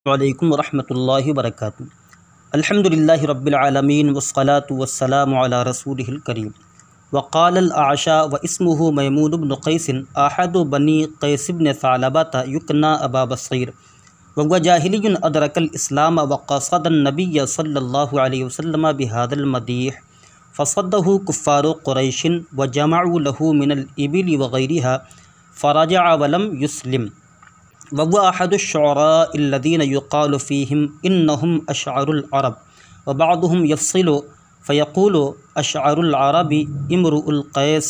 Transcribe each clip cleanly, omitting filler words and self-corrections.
वालेकुम रहमतुल्लाहि व बरकातुहू। अल्हम्दुलिल्लाहि रब्बिल आलमीन वस्सलातु वस्सलामु अला रसूलिहिल करीम। वक़ालल आशा व इस्मुहु मैमून इब्न क़ैस अहदु बनी क़ैस इब्न सालबता युकना अबा बसीर वहुव जाहिलियुन अदरकल इस्लाम व क़सदन नबिय्य सल्लल्लाहु अलैहि वसल्लम बिहादल मदीह फ़सद्दहु कुफ़्फ़ारु क़ुरैशिन व जमअू लहू मिनल इबिल व गैरिहा फ़रजअ व लम युस्लिम वहुव अहदुश्शुअराइल्लज़ीना युक़ालु फ़ीहिम इन्नहुम अशअरुल अरब व बअदुहुम यफ़सिलु फ़यक़ूलु अशअरुल अरबि इम्रुउल क़ैस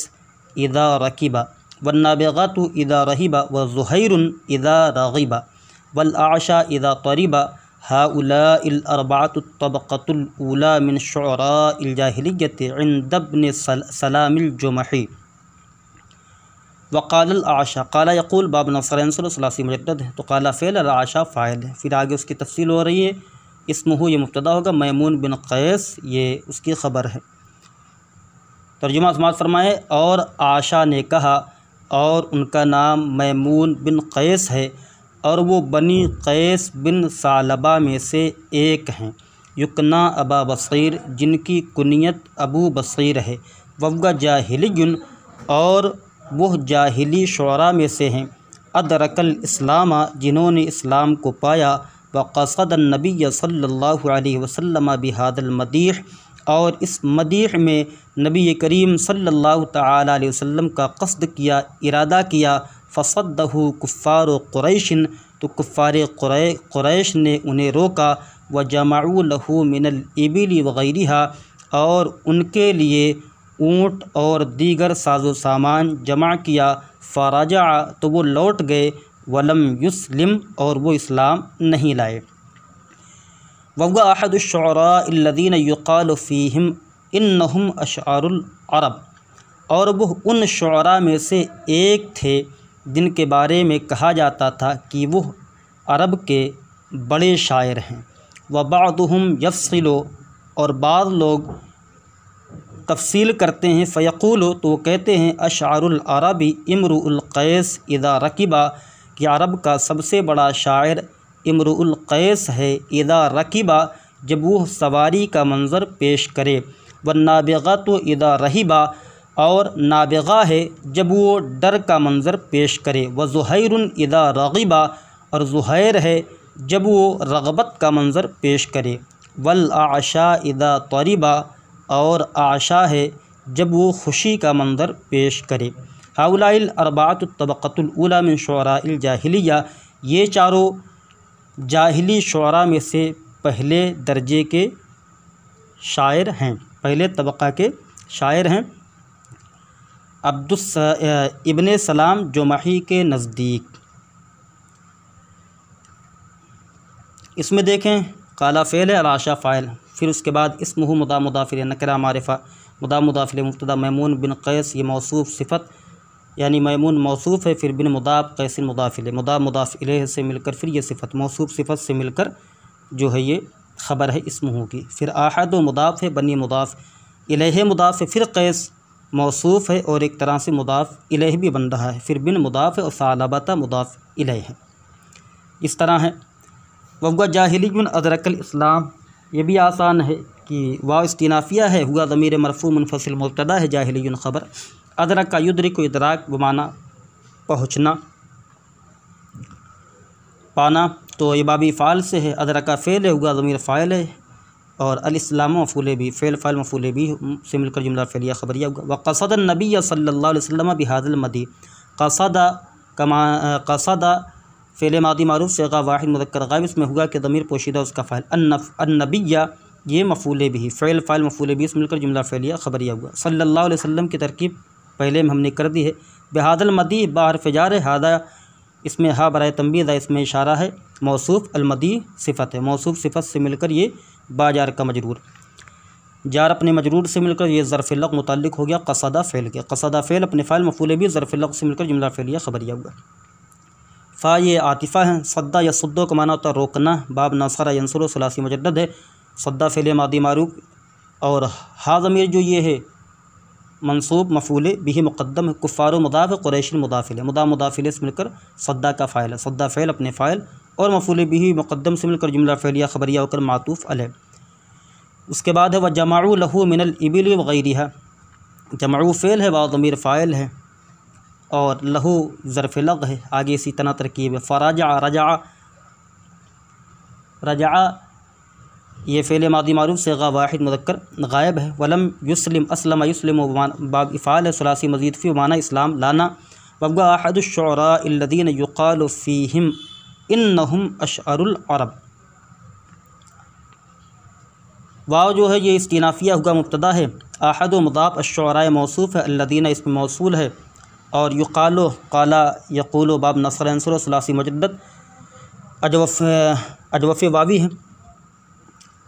इज़ा रकिबा वन्नाबिग़तु इज़ा रहिबा व ज़ुहैरुन इज़ा रग़िबा वल आशा इज़ा तरिबा हाउलाइल अर्बअतु तबक़तुल ऊला मिन शुअराइल जाहिलिय्यति इंद इब्न सलामिल जुमही। वक़ालल आशा क़ाला यक़ूल बाब नफ़र सलासी मुजद्दद है तो क़ाला फ़ेल आशा फ़ाइल है। फिर आगे उसकी तफ़सील हो रही है। इस्मुहु ये मुब्तदा होगा, मैमून बिन क़ैस ये उसकी ख़बर है। तर्जुमा समाअत फ़रमाए। और आशा ने कहा और उनका नाम मैमून बिन क़ैस है और वो बनी क़ैस बिन सालबा में से एक हैं। युकना अबा बसीर जिनकी कुनियत अबू बसीर है। वहुव जाहिलियुन और वह जाहिली शुअरा में से हैं। अदरकल इस्लामा जिन्होंने इस्लाम को पाया। व क़सदन नबिय्य सल्लल्लाहु अलैहि वसल्लम बिहादल मदीह और इस मदीह में नबी करीम सल्लल्लाहु तआला अलैहि वसल्लम का क़स्द किया, इरादा किया। फ़सद्दहु कुफ़्फ़ारु क़ुरैशिन तो कुफ़्फ़ारे क़ुरैश ने उन्हें रोका। व जमअू लहू मिनल इबिल व गैरिहा और उनके लिए ऊँट और दीगर साजो सामान जमा किया। फ़रजा तो वो लौट गए। वलम युस्लिम और वो इस्लाम नहीं लाए। वहुव अहदुश्शुअराइल्लज़ीना युक़ालु फ़ीहिम इन्नहुम अशअरुल अरब और वह उन शुअरा में से एक थे जिनके बारे में कहा जाता था कि वह अरब के बड़े शायर हैं। व बअदुहुम यफ़सिलु और बाद लोग तफ़सील करते हैं। फ़यक़ूलु तो वो कहते हैं अशअरुल अरबि इम्रुउल क़ैस इज़ा रकिबा कि अरब का सबसे बड़ा शायर इम्रुउल क़ैस है। इज़ा रकिबा जब वो सवारी का मंज़र पेश करे। वन्नाबिग़तु इज़ा रहिबा और नाबिग़ा है जब वो डर का मंज़र पेश करे। व ज़ुहैरुन इज़ा रग़िबा और ज़ुहैर है जब वो रग़बत का मंज़र पेश करे। वल आशा इज़ा तरिबा और आशा है जब वो खुशी का मंज़र पेश करे। हाउलाइल अर्बअतु तबक़तुल ऊला मिन शुअराइल जाहिलिया ये चारों जाहिली शुअरा में से पहले दर्जे के शायर हैं, पहले तबक़ा के शायर हैं। अब्दुस इब्ने सलाम जुमही के नज़दीक। इसमें देखें क़ाला फ़ेल है, आशा फ़ाइल। फिर उसके बाद इस्मुहु मुदाफ़िल नकरा मारिफ़ा मुदाफ़िल मुब्तदा मैमून बिन क़ैस ये मौसूफ़ सिफ़त यानी मैमून मौसूफ़ है। फिर बिन मुदाफ़ क़ैसिन मुदाफ़िल मुदाफ़ इलैह से मिलकर फिर ये सिफ़त मौसूफ़ सिफ़त से मिलकर जो है ये ख़बर है इस्मुहु की। फिर अहद मुदाफ़ है, बनी मुदाफ़ इलैह मुदाफ़ है। फिर क़ैस मौसूफ़ है और एक तरह से मुदाफ़ इलैह भी बन रहा है। फिर बिन मुदाफ़ है और सालबता मुदाफ़ इलैह है। इस तरह है। वहुव जाहिलियुन अदरकल इस्लाम ये भी आसान है कि वाव इस्तिनाफ़िया है। हुआ ज़मीर मरफ़ू मुनफ़सिल मुब्तदा है, जाहिलियुन ख़बर। अदरक का युद्रिकु इदराक बमाना पहुँचना पाना तो ये बाबी फ़ाल से है। अदरक का फ़ेल है, हुआ ज़मीर फ़ाइल है और अल इस्लाम मफ़ूल भी फ़ेल फ़ाइल मफ़ूल भी से मिलकर जुमला फ़ेलिया ख़बरिया हुआ। व क़सदन नबिय्य सल्लल्लाहु अलैहि वसल्लम बिहादल मदी क़सदा कमा क़सदा फ़ेल मादी मारूफ़ से वाहिद मुज़क्कर गायब इसमें हुआ कि ज़मीर पोशीदा उसका फ़ाइल अन्नबिय्या ये मफ़ूल भी फ़ेल फ़ाइल मफ़ूल भी से मिलकर जुमला फ़ेलिया ख़बरिया हुआ। सल्लल्लाहु अलैहि वसल्लम की तरकीब पहले में हमने कर दी है। बिहादल मदी बाहर फ़जार है। हादा इसमें हा बराए तंबीह इसमें इशारा है। मौसूफ़ अलमदी सिफ़त है। मौसूफ़ सिफ़त से मिलकर ये बाजार का मजरूर जार अपने मजरूर से मिलकर ये ज़र्फ़ लग़ मुतल्लिक़ हो गया क़सदा फ़ेल के। क़सदा फ़ेल अपने फ़ाइल मफ़ूल भी ज़र्फ़ लग़ से मिलकर जुमला फ़ेलिया ख़बरिया हुआ। फ़ा ये आतिफ़ा है। सद्दा या सुद्दो का माना होता है रोकना। बाब नसरा यंसुरु सलासी मुजद्दद है। सद्दा फ़ेल मादी मारूफ़ और हा ज़मीर जो ये है मंसूब मफ़ूल बिही मुक़द्दम है। कुफ़्फ़ारु मुदाफ़ क़ुरैशिन मुदाफ़िल मुदाफ़िल से मिलकर सद्दा का फ़ाइल है। सद्दा फ़ेल अपने फ़ाइल और मफूल बिही मुक़द्दम से मिलकर जुमला फ़ेलिया ख़बरिया होकर मातूफ़ अलैह। उसके बाद है व जमाउ लहू मिनल इबिल वग़ैरिहा, जमाउ फ़ेल है, व ज़मीर फ़ाइल है और लहू ज़र्फ़ लग़ है। आगे इसी तरह तरकीब है। फ़राजा रजा, रजा ये फ़ेल मादी मारूफ़ से वाहिद मुज़क्कर गायब है। वलम युस्लिम अस्लम युस्लिम बाब इफ़ाल है सुलासी मज़ीद फ़ी माना इस्लाम लाना। वब्गा अहदुश्शुअरा अल्लज़ीन युक़ालु फ़ीहिम इन्नहुम अशअरुल अरब। वाव जो है ये इस्तिनाफ़िया हुआ मुब्तदा है। अहद मुज़ाफ़ अश्शुअरा मौसूफ़ है, अल्लज़ीन इसमें मौसूल है और युक़ालु क़ाला यक़ूलु बाब नस्र अंसर सुलासी मुजद्दद अजवफ़ वावी है।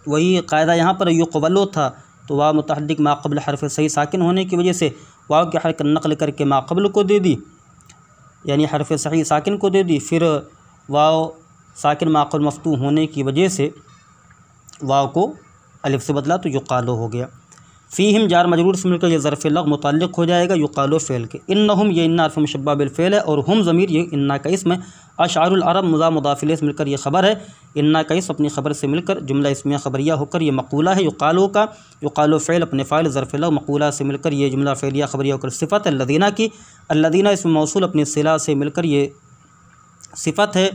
वही कायदा यहाँ पर युक़बलो था तो वाव मुतहद्दिक माक़बल हरफ़ सही साकिन होने की वजह से वाव की हरकत नक़ल करके माक़बल को दे दी, यानी हरफ़ सही साकिन को दे दी। फिर वाव साकिन माक़बल मफ़तूह होने की वजह से वाव को अलिफ से बदला तो युक़ालो हो गया। फ़ीहिम जार मजरूर से मिलकर यह ज़र्फ़ लग़ मुतल्लिक़ हो जाएगा युक़ालो फ़ेल के। इन्नहुम ये इन्ना हर्फ़ मुशब्बह बिल फ़ेल है और हम ज़मीर ये इन्ना का इसम है। अशअरुल अरब मुज़ाफ़ इलैह से मिलकर ये ख़बर है। इन्ना का इसम अपनी ख़बर से मिलकर जुमला इस्मिया ख़बरिया होकर ये मक़ूला है। युक़ालो का युक़ालो फ़ेल अपने फ़ाइल ज़र्फ़ लग़ मक़ूला से मिलकर ये जुमला फ़ेलिया ख़बरिया होकर सिफ़त है। अल्लज़ीना की अल्लज़ीना इसम मौसूल अपनी सिला से मिलकर ये सिफ़त है।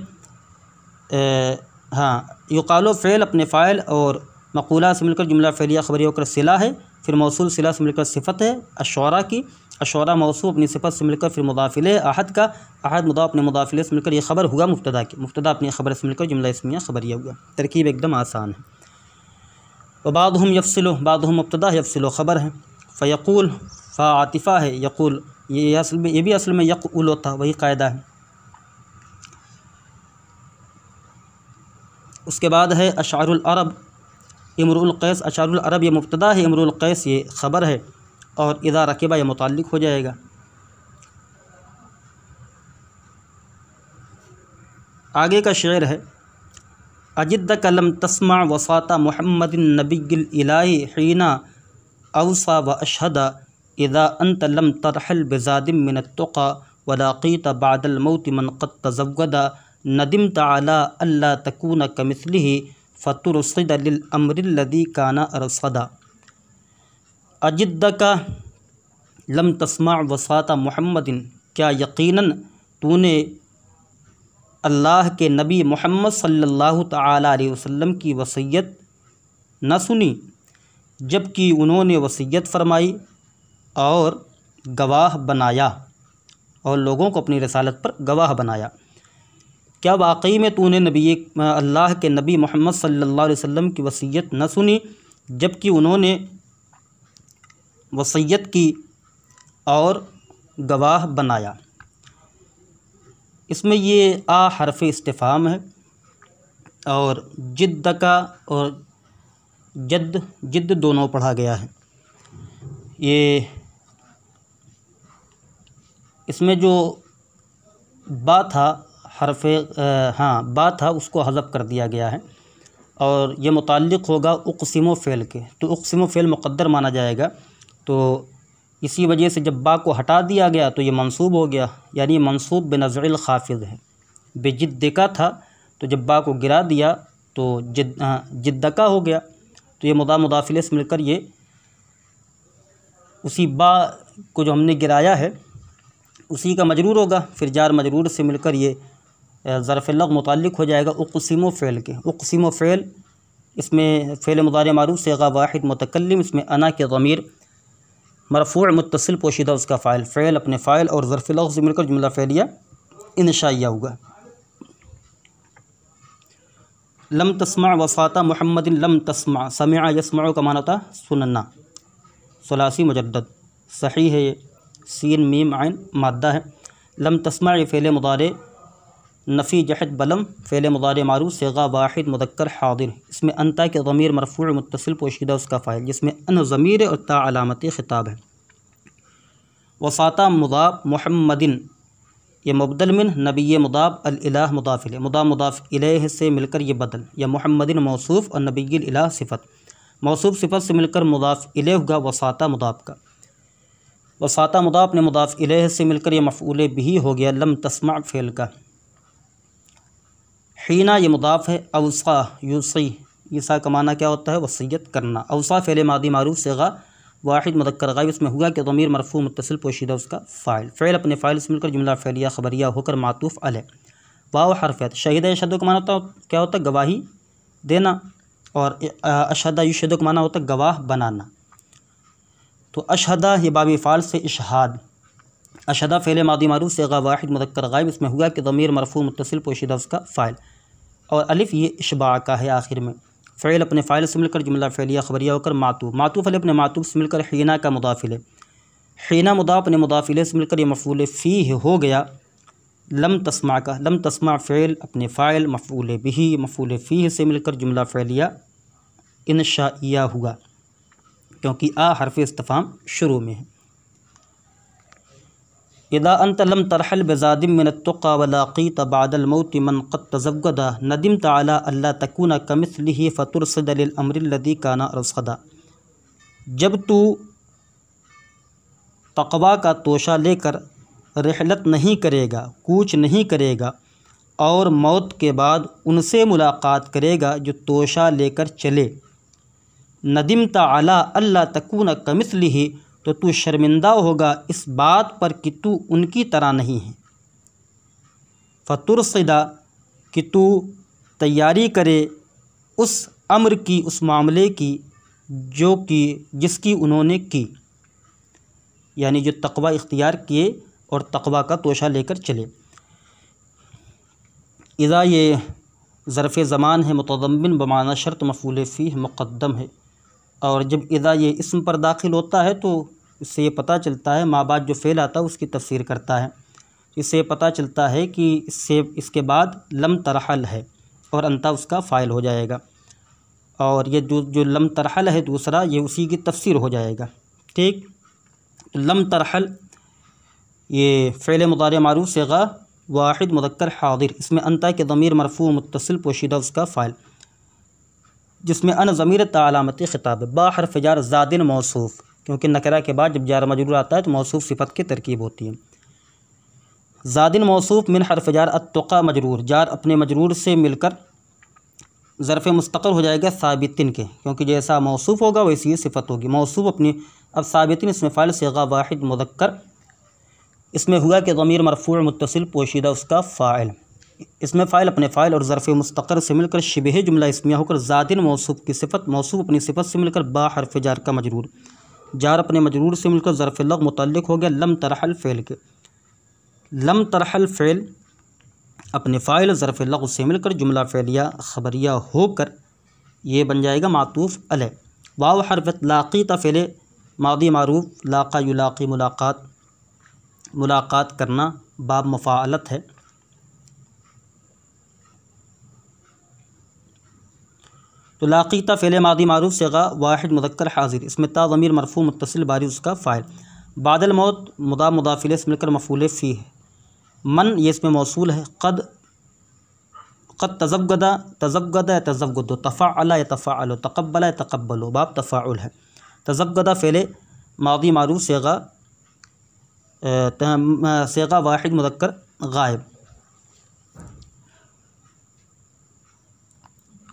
हाँ, युक़ालो फ़ेल अपने फ़ाइल और मक़ूला से मिलकर जुमला फ़ेलिया ख़बरिया होकर सिला है। फिर मौसूल सिला से मिलकर सिफ़त है। अश्शुअरा की अश्शुअरा मौसूल अपनी सिफ़त से मिलकर फिर मुज़ाफ़ इलैह। अहद का अहद मुज़ाफ़ अपने मुज़ाफ़ इलैह से मिलकर ये ख़बर हुआ मुब्तदा की, मुब्तदा अपनी ख़बर से मिलकर जुमला इस्मिया ख़बरिया हुआ। तरकीब एकदम आसान है। व बादहुम यफ़सिलु, बादहुम मुब्तदा यफ़सिलु ख़बर है। फ़यक़ूल फ़ा आतिफ़ा है, यक़ूल ये भी असल में यक़ूल होता, वही कायदा है। उसके बाद है अशअरुल अरब इमरुल क़ैस। अशअरुल अरब ये मुब्तदा है, इमरुल क़ैस ये ख़बर है और इज़ा रकिबा ये मुताल्लिक़ हो जाएगा। आगे का शेर है अजिद्दक लम तस्मा वसाता मुहम्मदिन नबिय्यिल इलाही हीना अवसा व अशहदा इज़ा अंत लम तरहल बिज़ादिम मिनत तुक़ा व लाक़ीत बअदल मौत मन क़द तज़व्वदा नदिमत अला अल्ला तकून कमिस्लिही फ़तुरसिद लिल अम्रिल्लज़ी काना अरसदा। अजिद्दका लम तस्मा वसाता मुहम्मदिन, क्या यकीनन तूने अल्लाह के नबी मोहम्मद सल्लल्लाहु तआला अलैहि वसल्लम की वसीयत न सुनी, जबकि उन्होंने वसीयत फरमाई और गवाह बनाया और लोगों को अपनी रिसालत पर गवाह बनाया। क्या वाकई में तूने अल्लाह के नबी मोहम्मद सल्लल्लाहु अलैहि वसल्लम की वसीयत न सुनी, जबकि उन्होंने वसीयत की और गवाह बनाया। इसमें ये आ हरफ इस्तिफ़ाम है और जिद्द का और जिद्द दोनों पढ़ा गया है। ये इसमें जो बा था हरफ बा था उसको हज़फ कर दिया गया है और ये मुताल्लिक़ होगा उक़सिमो फ़ेल के, तो उक़सिमो फ़ेल मुक़द्दर माना जाएगा। तो इसी वजह से जब बा को हटा दिया गया तो ये मंसूब हो गया, यानी मंसूब बिनज़्रिल ख़ाफ़िज़ है। बेजिद्दिका था तो जब बा को गिरा दिया तो जिद्दका हो गया। तो ये मुदाफ़ इलैह से मिलकर ये उसी बा को जो हमने गिराया है उसी का मजरूर होगा। फिर जार मजरूर से मिलकर ये ज़र्फ़ लग़ मुताल्लिक़ हो जाएगा उक़सिमो फ़ेल के। उक़सिमो फ़ेल इसमें फ़ेल मुज़ारि मारूफ़ सेगा वाहिद मुतकल्लिम, इसमें अना के ज़मीर मरफ़ूअ मुत्तसिल पोशीदा उसका फ़ाइल, फ़ेल अपने फ़ाइल और ज़र्फ़ लग़ से मिलकर जुमला फ़ेलिया इंशाइया होगा। लम तस्मा वफ़ाता मुहम्मदिन लम तस्मा, समिअ यस्मअ का माना था सुनना, सुलासी मुजद्दद सही है। ये सीन मीम आइन माद्दा है। लम तस्मा ये फ़ेल मुज़ारे नफ़ी जहद बलम, फ़ेल मुज़ारे मारूफ़ सेगा वाहिद मुज़क्कर हादिर, इसमें अंता के ज़मीर मरफ़ूअ मुत्तसिल पोशीदा उसका फ़ाइल, जिसमें अन ज़मीर और ता अलामती ख़िताब है। वफ़ाता मुज़ाफ़ मुहम्मदिन ये मुबदल मिन नबी मुदाफ़ अल इलाह मुदाफ़ इलैह, मुदाफ़ इलैह से मिलकर ये बदल, या मुहम्मदिन मौसूफ़ और नबील इलाह सिफ़त, मौसूफ़ सिफ़त से मिलकर मुदाफ़ इलैह होगा वफ़ाता मुदाफ़ का। वफ़ाता मुदाफ़ ने मुदाफ़ इलैह से मिलकर ये मफ़ऊल बिही हो गया लम तस्मा फ़ेल का। हीना ये मुदाफ़ है। अवसा यूसी ईसा का माना क्या होता है? वसीयत करना। अवसा फ़ेल मादी मारूफ सिगा वाहिद मुदक्कर गायब, इसमें हुआ कि ज़मीर मरफू मुत्तसिल पोशीदा उसका फ़ाइल। फ़ेल अपने फ़ाइल से मिलकर जुमला फ़ेलिया ख़बरिया होकर मातूफ़ अलैह। वाव हरफ़ शहीद यशहदु का माना क्या होता है? गवाही देना। और अशहदा युशहिदु का माना होता है गवाह बनाना। तो अशहदा ये बाब फ़ाल से इशहाद। अशहदा फ़ेल मादी मारूफ सिगा वाहिद मुदक्कर गायब, इसमें हुआ कि ज़मीर मरफू मुत्तसिल पोशीदा उसका फ़ाइल। और अलिफ़ ये इशबा का है आखिर में। फ़ेल अपने फ़ाइल से मिलकर जुमला फ़ेलिया ख़बरिया होकर मातूफ़। मातूफ़ अपने मातूफ़ से मिलकर हीना का मुदाफ़िल है। हीना मुदाफ़ अपने मुदाफ़िले से मिलकर ये मफ़ूल फ़ीह हो गया। लम तस्मा का लम तस्मा फ़ेल अपने फ़ाइल मफ़ूल बिही मफ़ूल फ़ीह से मिलकर जुमला फ़ेलिया इंशाइया हुआ, क्योंकि आ हरफ़ इस्तिफ़ाम शुरू में है। इदा अंत लम तरहल बेज़ादिम मिनत्तुक़ा वलाक़ीत बादल मौति मन क़द तज़व्वदा नदिमत अला अल्ला तकूना कमिस्लिही फ़तुरसिद लिल अम्रिल्लज़ी काना रसदा। जब तू तक़वा का तोशा लेकर रहलत नहीं करेगा, कूच नहीं करेगा, और मौत के बाद उनसे मुलाकात करेगा जो तोशा लेकर चले। नदिमत अला अल्ला तकूना कमिस्लिही, तो तू शर्मिंदा होगा इस बात पर कि तू उनकी तरह नहीं है। फ़तुरसिदा, कि तू तैयारी करे उस अम्र की, उस मामले की जो कि जिसकी उन्होंने की, यानी जो तक़वा इख्तियार किए और तक़वा का तोशा लेकर चले। इज़ा ये ज़र्फ़ ज़मान है मुतज़म्मिन बमाना शर्त मफ़ूल फ़ीह मुक़द्दम है। और जब इज़ा ये इस्म पर दाखिल होता है तो इससे ये पता चलता है, माँ बाद जो फ़ेल आता है उसकी तफसीर करता है। इससे पता चलता है कि इसके बाद लम तरहल है और अंता उसका फ़ाइल हो जाएगा। और ये जो लम तरहल है दूसरा, ये उसी की तफसीर हो जाएगा। ठीक, लम तरहल ये फ़ेल मुदारे मारूफ सिगा वाहिद मुदक्कर हादिर, इसमें अंता के ज़मीर मरफू मुत्तसिल पोशीदा उसका फ़ाइल, जिसमें अन ज़मीर तालामती ख़िताब। बा हर्फ़ जार ज़ादिन मौसूफ़, क्योंकि नकरा के बाद जब जार मजरूर आता है तो मौसूफ़ सिफ़त की तरकीब होती है। ज़ादिन मौसूफ़ मिन हर्फ़ जार अत्तुक़ा मजरूर, जार अपने मजरूर से मिलकर ज़र्फ़ मुस्तक़र हो जाएगा साबितिन के, क्योंकि जैसा मौसूफ़ होगा वैसी ही सिफ़त होगी। मौसूफ़ अपनी अब साबितिन इसमें फ़ाइल सिगा वाहिद मुदक्कर, इसमें हुआ कि ज़मीर मरफ़ू मुत्तसिल पोशीदा उसका फ़ाइल। इसमें फ़ाइल अपने फ़ाइल और ज़र्फ़ मुस्तक़र से मिलकर शिबह जुमला इस्मिया होकर ज़ादिन मौसूफ़ की सिफ़त, मौसूफ़ अपनी सिफ़त से मिलकर बा हर्फ़ जार का मजरूर, जार अपने मजरूर से मिलकर ज़र्फ़ लग़ मुतल्लिक़ हो गया लम तरहल फ़ेल के। लम तरहल फ़ेल अपने फ़ाइल ज़र्फ़ लग़ से मिलकर जुमला फ़ेलिया ख़बरिया होकर ये बन जाएगा मातूफ़ अलैह। वाव हर्फ़ लाक़ीता फ़ेल मादी मारूफ़, लाक़ा युलाक़ी मुलाक़ात, मुलाक़ात करना, बाब मुफ़ाअलत है। तो लाक़ीता फ़ेल मादी मारूफ़ सिगा वाहिद मुदक्कर हाज़िर, इसमें ता ज़मीर मरफ़ू मुत्तसिल बारी उसका फ़ाइल। बादल मौत मुदा मुदाफ़िले से मिलकर मफ़ूल फ़ीह। मन ये इसमें मौसूल है। क़द तज़व्वदा तज़व्वदा तज़व्वदु, तफ़अला यतफ़अलु, तक़ब्बला यतक़ब्बलु, बाब तफ़ाउल है। तज़व्वदा फ़ेल मादी मारूफ़ सिगा वाहिद मुदक्कर गायब,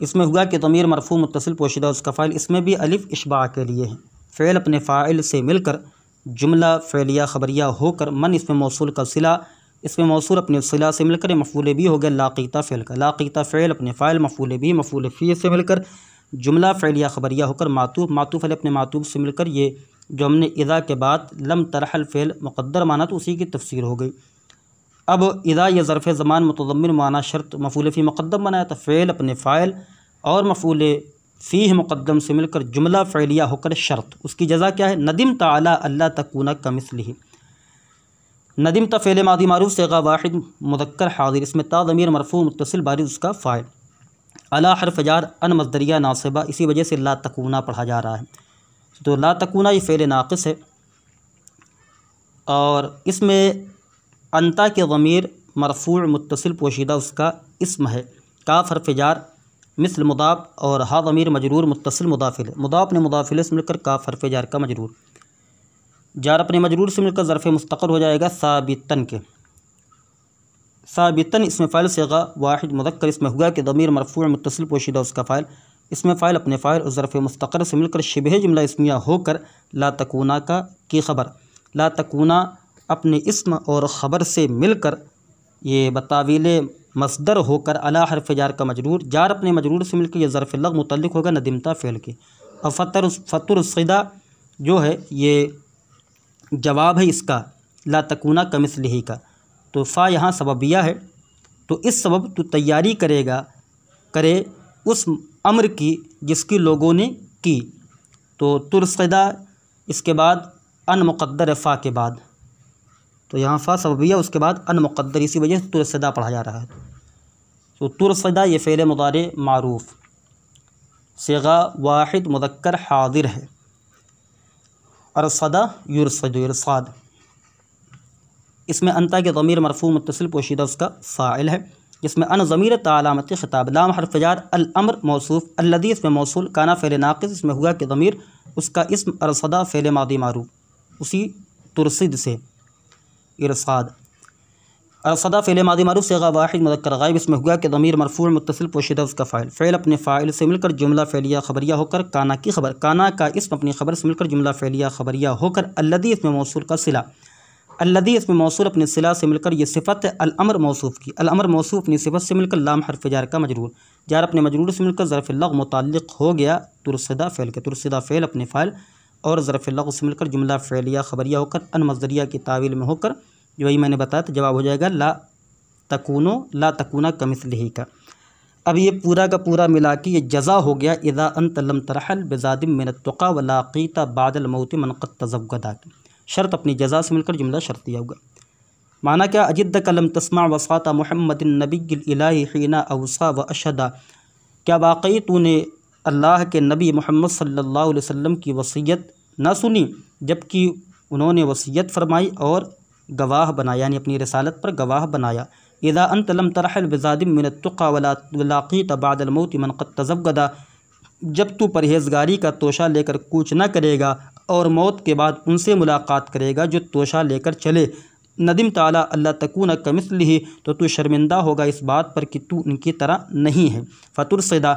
इसमें हुआ कि ज़मीर मरफ़ू मुत्तसिल पोशीदा उसका फ़ाइल, इसमें भी अलिफ़ इशबा के लिए है। फ़ेल अपने फ़ाइल से मिलकर जुमला फ़ेलिया ख़बरिया होकर मन इसमें मौसूल का सिला, इसमें मौसूल अपने सिला से मिलकर मफ़ूल भी हो गया लाक़ीता फ़ेल का। लाक़ीता फ़ेल अपने फ़ाइल मफ़ूल भी मफ़ूल फ़ी से मिलकर जुमला फ़ेलिया ख़बरिया होकर मातूफ़, मातूफ़ अपने मातूफ़ से मिलकर ये जो हमने इज़ा के बाद लम तरहल फ़ेल मुक़द्दर माना तो उसी की तफसीर हो गई। अब इज़ा ये ज़र्फ़ ज़मान मुतज़म्मिन माना शर्त मफ़ूल फ़ी मुक़द्दम बनाया था। फ़ेल अपने फ़ाइल और मफ़ूल फ़ीह मुक़द्दम से मिलकर जुमला फ़ेलिया होकर शर्त, उसकी जज़ा क्या है? नदिमत अला अल्ला तकूना कमिस्लिही। नदिमत फ़ेल मादी मारूफ़ सिगा वाहिद मुदक्कर हाज़िर, इसमें ता ज़मीर मरफ़ू मुत्तसिल बारिज़ उसका फ़ाइल। अला हर्फ़ जार अन मज़दरिया नासिबा, इसी वजह से ला तकूना पढ़ा जा रहा है। तो ला तकूना ये फ़ेल नाक़िस है और इसमें अंता के ज़मीर मरफ़ू मुत्तसिल पोशीदा उसका इस्म है। काफ़ हर्फ़ जार मिसल मुदाफ़ और हा ज़मीर मजरूर मुत्तसिल मुदाफ़िल, मुदाफ़ ने मुदाफ़िले से मिलकर काफ़ हर्फ़ जार का मजरूर, जार अपने मजरूर से मिलकर ज़र्फ़ मुस्तक़र हो जाएगा साबितन के। साबितन इसमें फ़ाइल सेगा वाहिद मुज़क्कर इसमें हुआ कि ज़मीर मरफ़ू मुत्तसिल पोशीदा उसका फ़ाइल, इसमें फ़ाइल अपने फ़ाइल और ज़रफ़ मुस्तक़र से मिलकर शिबह जुमला इस्मिया होकर ला तकूना का की ख़बर, ला तकूना अपने इस्म और ख़बर से मिलकर ये बतावील मसदर होकर अला हर्फ जार का मजरूर, जार अपने मजरूर से मिलकर यह ज़रफ़ लग़ मुतल्लिक़ होगा नदिमता फ़ेल के। और फ़तुरसिदा जो है ये जवाब है इसका ला तकूना कमिस्लिही का। तो फ़ा यहाँ सबबिया है, तो इस सबब तो तैयारी करे उस अम्र की जिसकी लोगों ने की। तो तुरसदा इसके बाद अन मुक़द्दर फ़ा के बाद, तो यहाँ फ़ा सबबिया उसके बाद अन मुक़द्दर, इसी वजह से तुरसदा पढ़ा जा रहा है। तो तुरसदा ये फ़ेल मुदारे मारूफ़ सिगा वाहिद मुज़क्कर हाज़िर है। अरसदा युरसद इरसाद, इसमें अंता के ज़मीर मरफ़ू मुत्तसिल पोशीदा उसका फ़ाइल है, जिसमें अन ज़मीर तालामत ख़िताब, लाम हर्फ़ जार, अल अम्र मौसूफ़, अल्लज़ी इसमें मौसूल, काना फ़ेल नाक़िस इसमें हुआ कि ज़मीर उसका इस्म, अरसदा फ़ेल मादी मारूफ़ उसी तुरसिद से इरसाद। अरसदा फ़ेल मादी मारूफ़ सेगा वाहिद मुज़क्कर गायब इसमें हुआ कि ज़मीर मरफ़ू मुत्तसिल पोशीदा उसका फ़ाइल, फ़ेल अपने फ़ाइल से मिलकर जुमला फ़ेलिया ख़बरिया होकर काना की ख़बर, काना का इस्म अपनी ख़बर से मिलकर जुमला फ़ेलिया ख़बरिया होकर अल्लज़ी इसमें मौसूल का सिला, अल्लज़ी इसमें मौसूल अपनी सिला से मिलकर ये सिफ़त है अल अम्र मौसूफ़ की, अल अम्र मौसूफ़ अपनी सिफ़त से मिलकर लाम हर्फ़ जार का मजरूर, जार अपने मजरूर से मिलकर ज़रफ़ लग़ मुताल्लिक़ हो गया तुरसदा फ़ेल के, तुरसदा फ़ेल अपने फ़ाइल और ज़रफ़ लग़ से मिलकर जुमला फ़ेलिया ख़बरिया होकर अन मज़दरिया की तावील में होकर, जो वही मैंने बताया, तो जवाब हो जाएगा ला तकूना कमिस्लिही का। अब ये पूरा का पूरा मिला के ये जज़ा हो गया इज़ा अंत लम तरहल बिज़ादिम मिनत तुक़ा व लाक़ीता बादल मौत मन क़द तज़व्वदा की, शर्त अपनी जज़ा से मिलकर जुमला शर्तिया होगा। माना क्या, अजिद्द कलम तस्मा वसाता मुहम्मदिन नबिय्यिल इलाही हीना अवसा व अशहदा, क्या वाकई तूने अल्लाह के नबी मोहम्मद सल्लल्लाहु अलैहि वसल्लम की वसीयत न सुनी जबकि उन्होंने वसीयत फरमाई और गवाह बनाया, यानी अपनी रिसालत पर गवाह बनाया। इज़ा अंत लम तरहल बिज़ादिम मिनत तुक़ा व लाक़ीता बादल मौत मन क़द तज़व्वदा, जब तू परहेज़गारी का तोशा लेकर कूच न करेगा और मौत के बाद उनसे मुलाकात करेगा जो तोशा लेकर चले, नदिम ताला अल्लाह तकून कमिस्लिही, तो तू शर्मिंदा होगा इस बात पर कि तू उनकी तरह नहीं है। फ़तुरसदा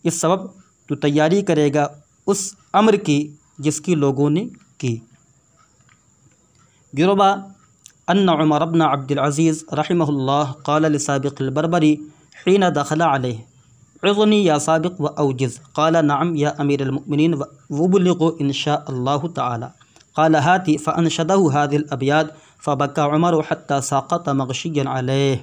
इस सबब तू तैयारी करेगा उस अम्र की जिसकी लोगों ने की। युरबा अन्ना उमर इब्न अब्दुल अज़ीज़ रहिमहुल्लाह क़ाल लिसाबिक़िल बरबरी हीना दख़ला अलैहि इज़्नी या साबिक़ व औजिज़, क़ाल नअम या अमीरुल मुमिनीन व उबलिग़ु इंशाअल्लाहु तआला, क़ाल हाती फ़अनशदहु हाज़िहिल अबयात फ़बका उमर हत्ता साक़त मग़शिय्यन अलैहि।